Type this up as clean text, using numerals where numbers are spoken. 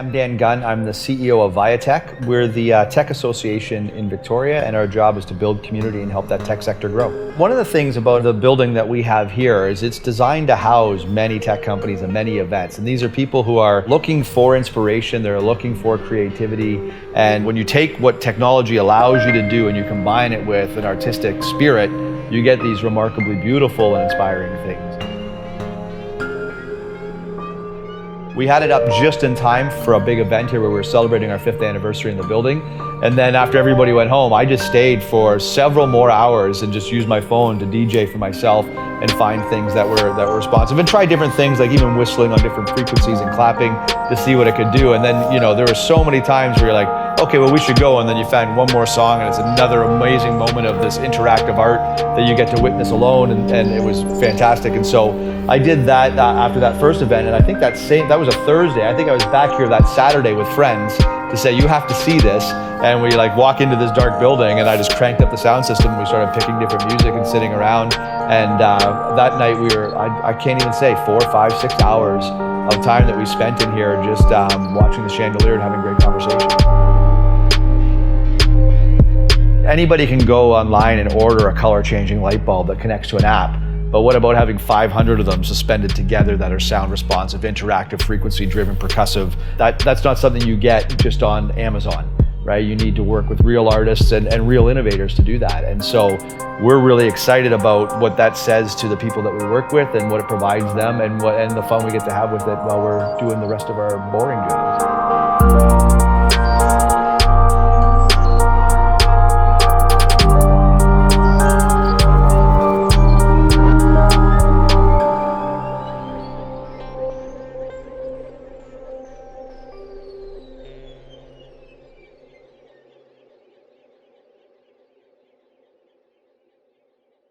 I'm Dan Gunn. I'm the CEO of VIATEC. We're the tech association in Victoria, and our job is to build community and help that tech sector grow. One of the things about the building that we have here is it's designed to house many tech companies and many events. And these are people who are looking for inspiration, they're looking for creativity. And when you take what technology allows you to do and you combine it with an artistic spirit, you get these remarkably beautiful and inspiring things. We had it up just in time for a big event here where we were celebrating our 5th anniversary in the building. And then after everybody went home, I just stayed for several more hours and just used my phone to DJ for myself and find things that were responsive and try different things, like even whistling on different frequencies and clapping to see what it could do. And then, there were so many times where you're like, okay, well, we should go. And then you find one more song and it's another amazing moment of this interactive art that you get to witness alone. And it was fantastic. And so I did that after that first event. And I think that was a Thursday. I think I was back here that Saturday with friends to say, you have to see this. And we walk into this dark building and I just cranked up the sound system. We started picking different music and sitting around. And that night I can't even say 4, 5, 6 hours of time that we spent in here just watching the chandelier and having great conversation. Anybody can go online and order a color-changing light bulb that connects to an app. But what about having 500 of them suspended together that are sound responsive, interactive, frequency-driven, percussive? That's not something you get just on Amazon, right? You need to work with real artists and real innovators to do that. And so we're really excited about what that says to the people that we work with and what it provides them and the fun we get to have with it while we're doing the rest of our boring jobs.